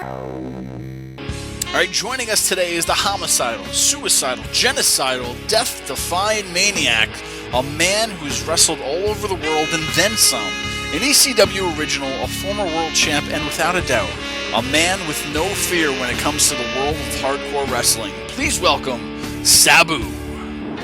All right, joining us today is the homicidal, suicidal, genocidal, death-defying maniac, a man who's wrestled all over the world and then some, an ECW original, a former world champ, and without a doubt, a man with no fear when it comes to the world of hardcore wrestling. Please welcome Sabu.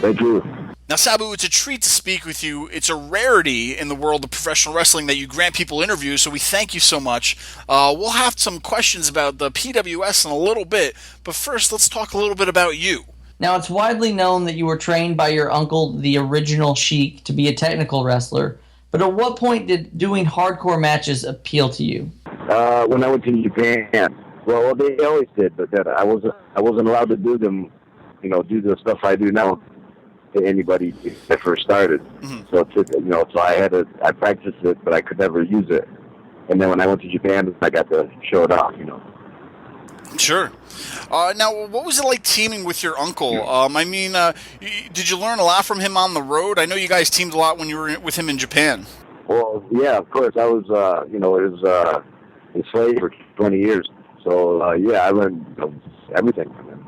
Thank you. Now, Sabu, it's a treat to speak with you. It's a rarity in the world of professional wrestling that you grant people interviews, so we thank you so much. We'll have some questions about the PWS in a little bit, but first, let's talk a little bit about you. Now, it's widely known that you were trained by your uncle, the original Sheik, to be a technical wrestler, but at what point did doing hardcore matches appeal to you? When I went to Japan. Well, they always did, but then I wasn't allowed to do them, do the stuff I do now to anybody when I first started. Mm-hmm. So I practiced it, but I could never use it. And then when I went to Japan, I got to show it off, Sure. Now, what was it like teaming with your uncle? Did you learn a lot from him on the road? I know you guys teamed a lot when you were with him in Japan. Well, yeah, of course. I was, his slave for 20 years. So, I learned everything from him.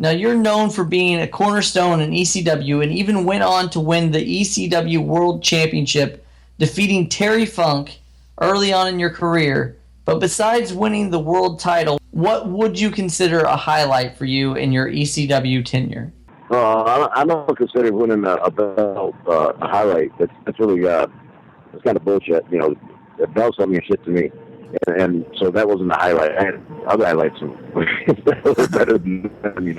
Now, you're known for being a cornerstone in ECW and even went on to win the ECW World Championship, defeating Terry Funk early on in your career. But besides winning the world title, what would you consider a highlight for you in your ECW tenure? I don't consider winning a belt a highlight. That's really it's kind of bullshit. The belts don't mean shit to me. And so that wasn't the highlight. I had other highlights that were better than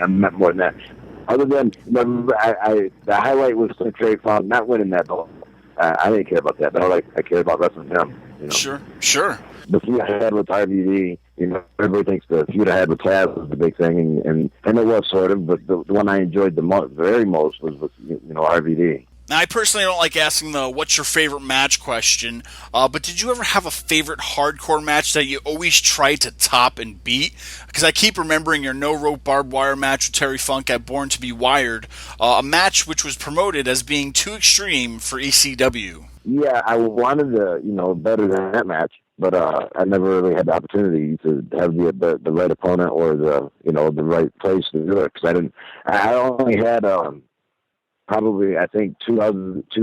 I'm not more than that. Other than the highlight was Terry Funk not winning that belt. I didn't care about that belt. I cared about wrestling him. Sure. The feud I had with RVD, everybody thinks the feud I had with Taz was the big thing, and it was sort of, but the one I enjoyed very most was with RVD. Now, I personally don't like asking the what's your favorite match question, but did you ever have a favorite hardcore match that you always tried to top and beat? Because I keep remembering your no-rope barbed wire match with Terry Funk at Born to be Wired, a match which was promoted as being too extreme for ECW. Yeah, I wanted to, better than that match, but I never really had the opportunity to have the right opponent or the right place to do it, because I only had probably, I think, two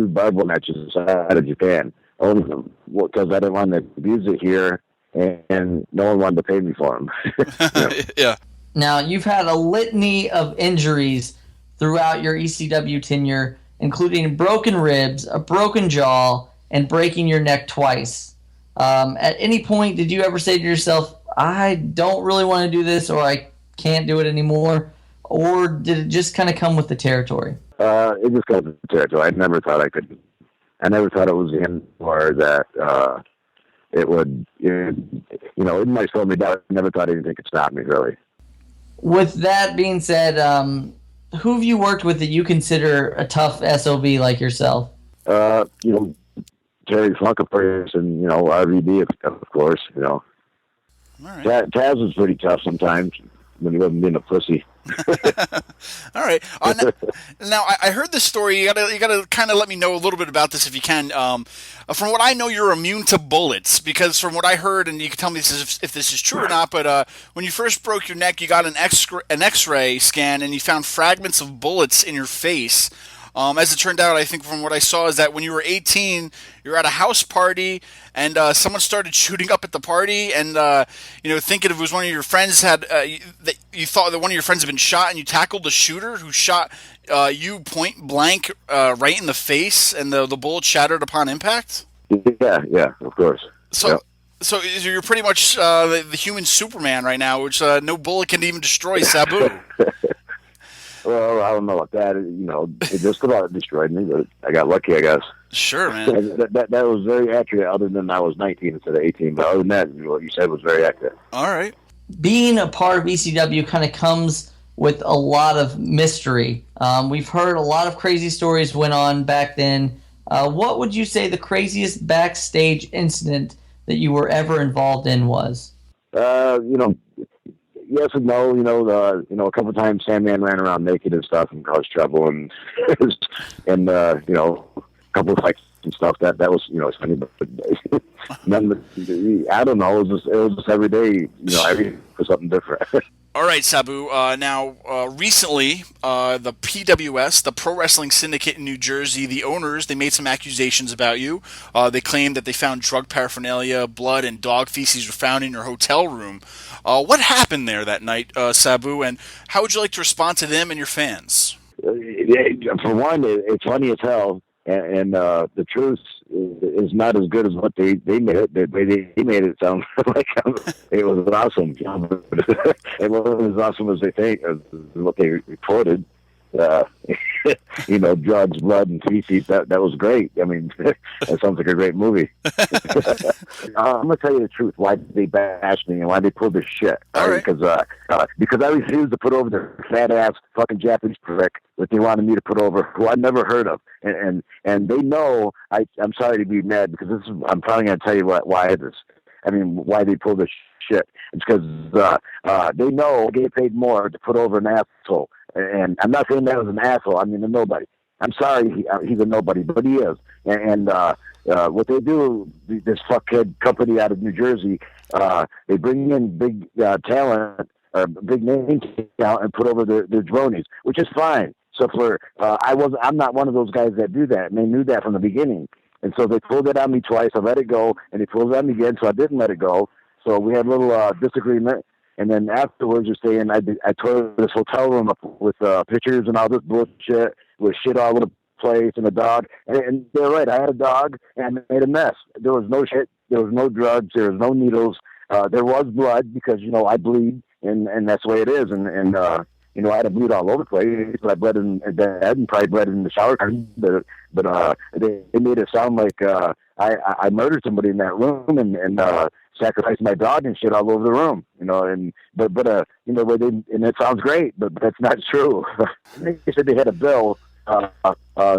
barbed wire matches out of Japan. Only because I didn't want to abuse it here, and no one wanted to pay me for them. Yeah. Now, you've had a litany of injuries throughout your ECW tenure, including broken ribs, a broken jaw, and breaking your neck twice. At any point, did you ever say to yourself, I don't really want to do this, or I can't do it anymore? Or did it just kind of come with the territory? It just got the territory. I never thought I could. I never thought it was the end, or that it would. It might slow me down. I never thought anything could stop me, really. With that being said, who have you worked with that you consider a tough SOB like yourself? Terry Funk, of course, and RVD, of course. All right. Taz was pretty tough sometimes when he wasn't being a pussy. All right. Now, I heard this story. You gotta kind of let me know a little bit about this if you can. From what I know, you're immune to bullets, because from what I heard, and you can tell me if this is true or not, but when you first broke your neck, you got an X-ray scan, and you found fragments of bullets in your face. As it turned out, I think from what I saw is that when you were 18, you were at a house party, and someone started shooting up at the party, and thinking it was one of your friends you thought that one of your friends had been shot, and you tackled the shooter who shot you point blank right in the face, and the bullet shattered upon impact. Yeah, of course. So you're pretty much the human Superman right now, which no bullet can even destroy. Sabu. Well, I don't know about that. It just about destroyed me, but I got lucky, I guess. Sure, man. That was very accurate, other than I was 19 instead of 18. But other than that, what you said was very accurate. All right. Being a part of ECW kind of comes with a lot of mystery. We've heard a lot of crazy stories went on back then. What would you say the craziest backstage incident that you were ever involved in was? Yes and no. A couple of times Sandman ran around naked and stuff and caused trouble, and a couple of fights and stuff. That was, it's funny, but none. I don't know. It was just every day. Every for something different. All right, Sabu. Recently, the PWS, the Pro Wrestling Syndicate in New Jersey, the owners, they made some accusations about you. They claimed that they found drug paraphernalia, blood, and dog feces were found in your hotel room. What happened there that night, Sabu, and how would you like to respond to them and your fans? For one, it's funny as hell, and the truth is not as good as what they made it. They made it sound like it was awesome. It wasn't as awesome as they think, as what they reported. Drugs, blood, and feces. That was great. I mean, that sounds like a great movie. I'm gonna tell you the truth. Why they bashed me and why they pulled this shit? All right. Because I refused to put over the fat ass fucking Japanese prick that they wanted me to put over, who I'd never heard of, and they know. I'm sorry to be mad because I'm probably gonna tell you why it is. I mean, why they pulled this shit. It's because they know they get paid more to put over an asshole. And I'm not saying that was an asshole. I mean, a nobody. I'm sorry he's a nobody, but he is. And what they do, this fuckhead company out of New Jersey, they bring in big talent, big name talent, and put over their dronies, which is fine. So I'm not one of those guys that do that, and they knew that from the beginning. And so they pulled it on me twice. I let it go, and they pulled it on me again, so I didn't let it go. So we had a little disagreement. And then afterwards, you're saying I tore this hotel room up with pictures and all this bullshit with shit all over the place and a dog. And they're right. I had a dog and I made a mess. There was no shit. There was no drugs. There was no needles. There was blood because, I bleed and that's the way it is. And I had to bleed all over the place. I bled in bed and probably bled in the shower. But they made it sound like I murdered somebody in that room and sacrificed my dog and shit all over the room, and it sounds great, but that's not true. They said they had a bill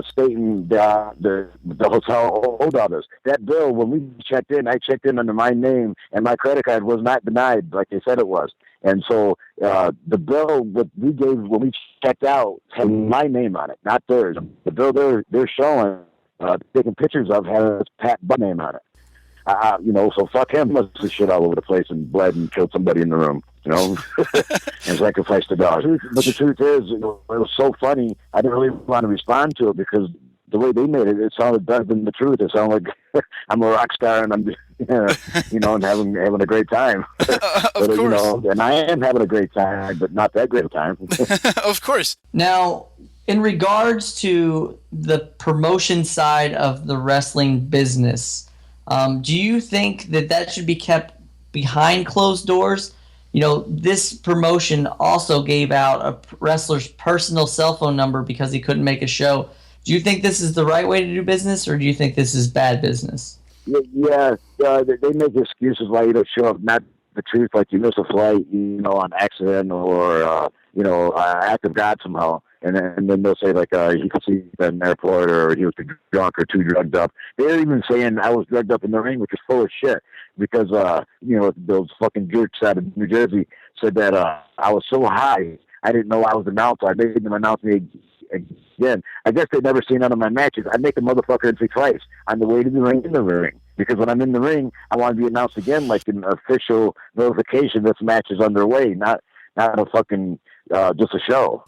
stating the hotel owed all this. That bill, when we checked in, I checked in under my name, and my credit card was not denied like they said it was. And so the bill that we gave when we checked out had my name on it, not theirs. The bill they're showing, taking pictures of, has Pat Butt's name on it. So fuck him. Must have shit all over the place and bled and killed somebody in the room, and sacrificed the dog. But the truth is, it was so funny. I didn't really want to respond to it because the way they made it, it sounded better than the truth. It sounded like I'm a rock star and I'm, and having a great time. Of course. And I am having a great time, but not that great a time. Of course. Now, in regards to the promotion side of the wrestling business, do you think that should be kept behind closed doors? This promotion also gave out a wrestler's personal cell phone number because he couldn't make a show. Do you think this is the right way to do business, or do you think this is bad business? Yeah, they make excuses why you don't show up. Not the truth, like you miss a flight, on accident, or act of God somehow. And then they'll say, like, he could see at an airport, or he was too drunk or too drugged up. They're even saying I was drugged up in the ring, which is full of shit. Because, those fucking jerks out of New Jersey said that I was so high, I didn't know I was announced. I made them announce me again. I guess they'd never seen none of my matches. I make a motherfucker say twice on the way to the ring, in the ring. Because when I'm in the ring, I want to be announced again, like an official notification this match is underway, not a fucking... just a show,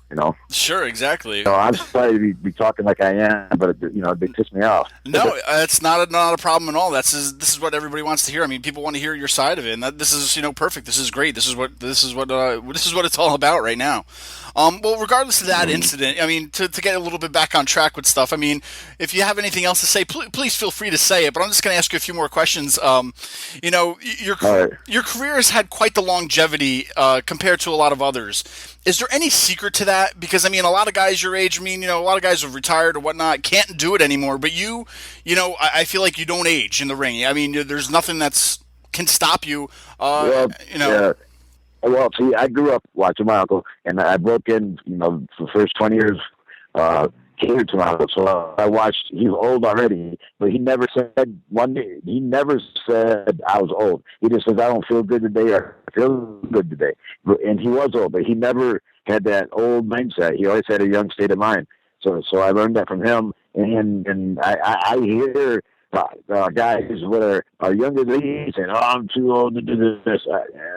Sure, exactly. I'm sorry to be talking like I am, but they piss me off. No, it's not a problem at all. This is what everybody wants to hear. I mean, people want to hear your side of it, and this is perfect. This is great. This is what it's all about right now. Well, regardless of that incident, I mean, to get a little bit back on track with stuff. I mean, if you have anything else to say, please feel free to say it. But I'm just going to ask you a few more questions. Your career has had quite the longevity compared to a lot of others. Is there any secret to that? Because, I mean, a lot of guys your age, a lot of guys have retired or whatnot, can't do it anymore. But I feel like you don't age in the ring. I mean, there's nothing can stop you. Yeah. Well, see, I grew up watching my uncle, and I broke in, for the first 20 years, catered to my uncle. So I watched, he was old already, but he never said he never said I was old. He just says, I don't feel good today, or I feel good today. And he was old, but he never had that old mindset. He always had a young state of mind. So I learned that from him, and I hear guys that are younger than me saying, "Oh, I'm too old to do this."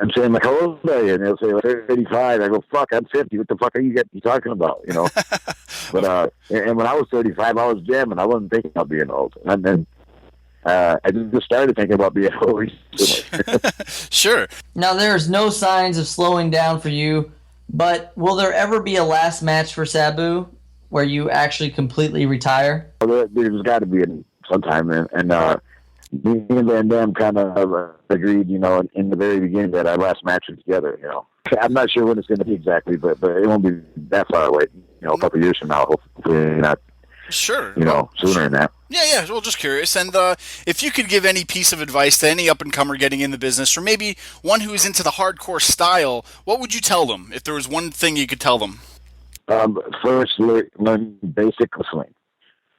I'm saying, like, "How old are you?" And they'll say, "Like, 35." I go, "Fuck, I'm 50. What the fuck are you talking about?" You know. But and when I was 35, I was jamming. I wasn't thinking about being old, and then I just started thinking about being old recently. Sure. Now, there's no signs of slowing down for you, but will there ever be a last match for Sabu where you actually completely retire? There's got to be sometime, and me and Van Dam kind of agreed, you know, in the very beginning that our last match was together. You know, I'm not sure when it's going to be exactly, but it won't be that far away. You know, a couple of years from now, hopefully not. Sure. You know, sooner than that. Yeah. Well, just curious. And if you could give any piece of advice to any up-and-comer getting in the business, or maybe one who's into the hardcore style, what would you tell them if there was one thing you could tell them? First, learn basic wrestling.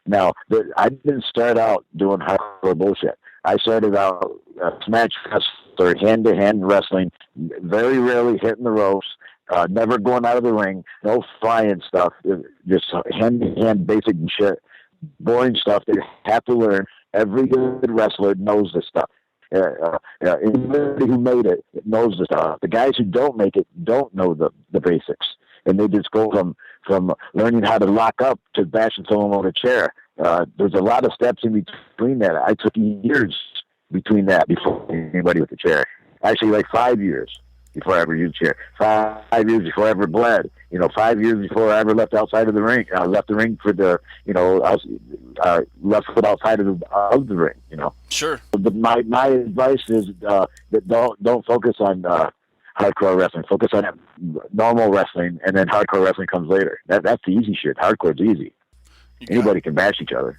Now, I didn't start out doing hardcore bullshit. I started out smash wrestler, hand-to-hand wrestling, very rarely hitting the ropes, never going out of the ring, no flying stuff, just hand-to-hand basic shit, boring stuff that you have to learn. Every good wrestler knows this stuff. Anybody who made it knows this stuff. The guys who don't make it don't know the basics. And they just go from learning how to lock up to bashing someone with a chair. There's a lot of steps in between that. I took years between that before anybody with a chair. Actually, like 5 years before I ever used a chair. 5 years before I ever bled. You know, 5 years before I ever left outside of the ring. I left the ring for left foot outside of the ring. You know. Sure. But my advice is that don't focus on hardcore wrestling. Focus on normal wrestling, and then hardcore wrestling comes later. That's the easy shit. Hardcore's easy. Anybody can bash each other.